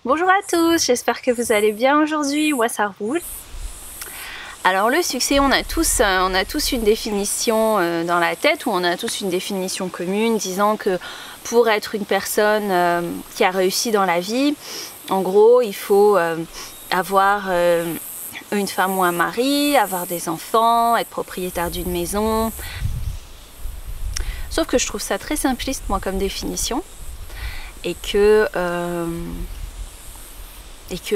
Bonjour à tous, j'espère que vous allez bien aujourd'hui, moi ça roule. Alors le succès, on a tous une définition dans la tête, ou on a tous une définition commune disant que pour être une personne qui a réussi dans la vie, en gros il faut avoir une femme ou un mari, avoir des enfants, être propriétaire d'une maison. Sauf que je trouve ça très simpliste moi comme définition et que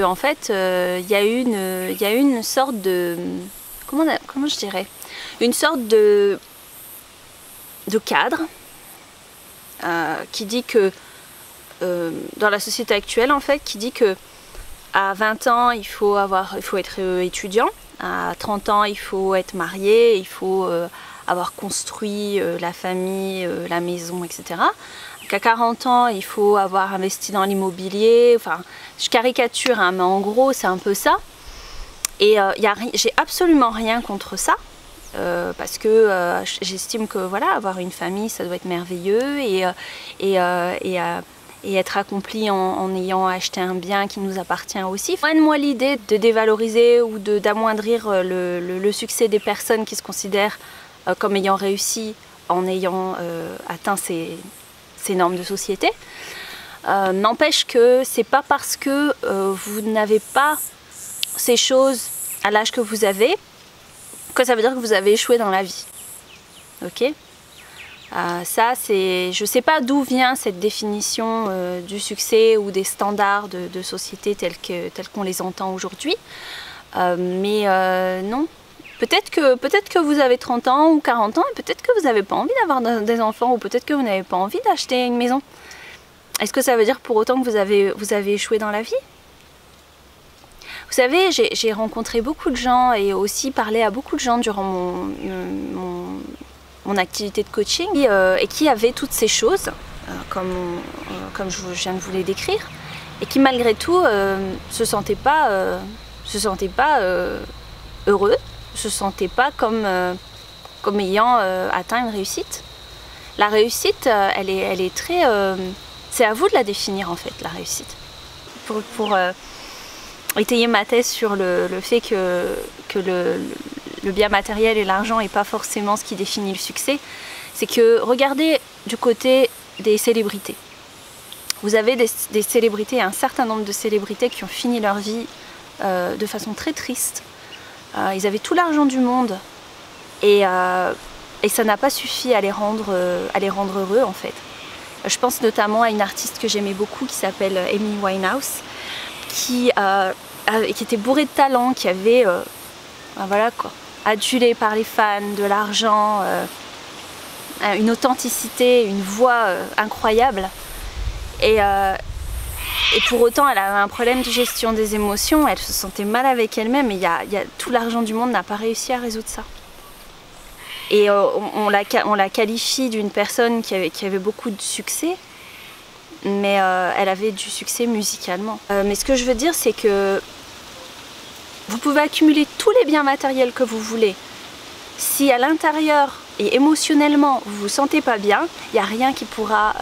en fait il y a une sorte de comment je dirais, une sorte de cadre qui dit que dans la société actuelle en fait, qui dit que à 20 ans il faut être étudiant, à 30 ans il faut être marié, il faut avoir construit la famille, la maison, etc. Qu'à 40 ans, il faut avoir investi dans l'immobilier. Enfin, je caricature, hein, mais en gros, c'est un peu ça. Et j'ai absolument rien contre ça, parce que j'estime que voilà, avoir une famille, ça doit être merveilleux et être accompli en ayant acheté un bien qui nous appartient aussi. Moi, l'idée de dévaloriser ou d'amoindrir le succès des personnes qui se considèrent comme ayant réussi en ayant atteint ces normes de société, n'empêche que c'est pas parce que vous n'avez pas ces choses à l'âge que vous avez que ça veut dire que vous avez échoué dans la vie. Ok, ça c'est, je sais pas d'où vient cette définition du succès ou des standards de société tels qu'on les entend aujourd'hui, mais non. Peut-être que vous avez 30 ans ou 40 ans et peut-être que vous n'avez pas envie d'avoir des enfants, ou peut-être que vous n'avez pas envie d'acheter une maison. Est-ce que ça veut dire pour autant que vous avez échoué dans la vie? Vous savez, j'ai rencontré beaucoup de gens et aussi parlé à beaucoup de gens durant mon activité de coaching et qui avaient toutes ces choses, comme je viens de vous les décrire, et qui malgré tout se sentaient pas heureux, se sentaient pas comme ayant atteint une réussite. La réussite, elle est très... c'est à vous de la définir en fait, la réussite. Pour étayer ma thèse sur le fait que le bien matériel et l'argent n'est pas forcément ce qui définit le succès, c'est que regardez du côté des célébrités. Vous avez des célébrités, un certain nombre de célébrités qui ont fini leur vie de façon très triste. Ils avaient tout l'argent du monde et ça n'a pas suffi à les rendre heureux en fait. Je pense notamment à une artiste que j'aimais beaucoup qui s'appelle Amy Winehouse, qui était bourrée de talent, qui avait voilà quoi, adulée par les fans, de l'argent, une authenticité, une voix incroyable. Et pour autant, elle avait un problème de gestion des émotions, elle se sentait mal avec elle-même et tout l'argent du monde n'a pas réussi à résoudre ça. Et on la qualifie d'une personne qui avait beaucoup de succès, mais elle avait du succès musicalement. Mais ce que je veux dire, c'est que vous pouvez accumuler tous les biens matériels que vous voulez. Si à l'intérieur et émotionnellement vous vous sentez pas bien, il n'y a rien qui pourra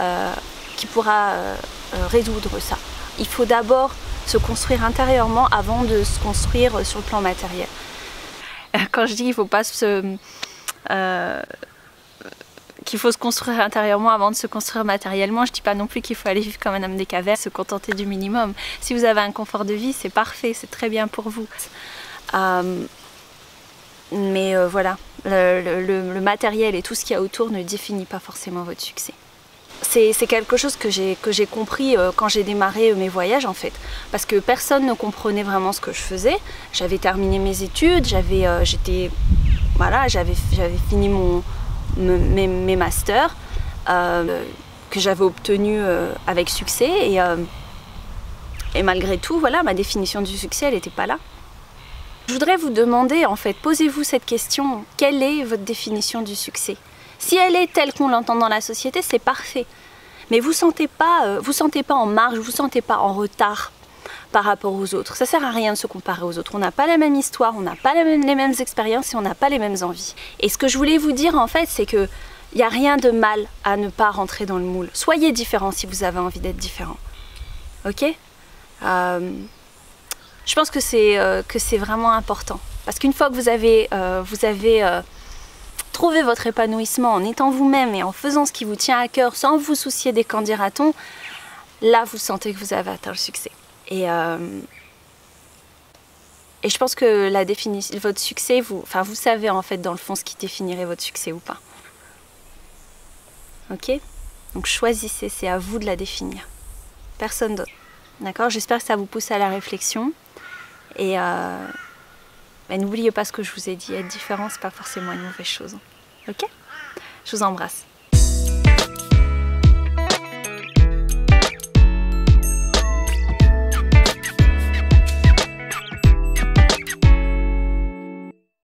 résoudre ça. Il faut d'abord se construire intérieurement avant de se construire sur le plan matériel. Quand je dis qu'il faut se construire intérieurement avant de se construire matériellement, je dis pas non plus qu'il faut aller vivre comme un homme des cavernes, se contenter du minimum. Si vous avez un confort de vie, c'est parfait, c'est très bien pour vous. Mais voilà, le matériel et tout ce qu'il y a autour ne définit pas forcément votre succès. C'est quelque chose que j'ai compris quand j'ai démarré mes voyages en fait, parce que personne ne comprenait vraiment ce que je faisais. J'avais terminé mes études, j'avais fini mes masters que j'avais obtenus avec succès et malgré tout, voilà, ma définition du succès, elle n'était pas là. Je voudrais vous demander en fait, posez-vous cette question, quelle est votre définition du succès? Si elle est telle qu'on l'entend dans la société, c'est parfait. Mais vous ne vous sentez pas en marge, vous ne vous sentez pas en retard par rapport aux autres. Ça ne sert à rien de se comparer aux autres. On n'a pas la même histoire, on n'a pas les mêmes expériences et on n'a pas les mêmes envies. Et ce que je voulais vous dire en fait, c'est qu'il n'y a rien de mal à ne pas rentrer dans le moule. Soyez différent si vous avez envie d'être différent. Ok ? Je pense que c'est vraiment important. Parce qu'une fois que vous avez trouvé votre épanouissement en étant vous-même et en faisant ce qui vous tient à cœur sans vous soucier des qu'en dira-t-on, là vous sentez que vous avez atteint le succès. Et je pense que votre succès, vous savez en fait dans le fond ce qui définirait votre succès ou pas. Ok? Donc choisissez, c'est à vous de la définir. Personne d'autre. D'accord? J'espère que ça vous pousse à la réflexion. Et n'oubliez pas ce que je vous ai dit, être différent, c'est pas forcément une mauvaise chose. Ok? Je vous embrasse.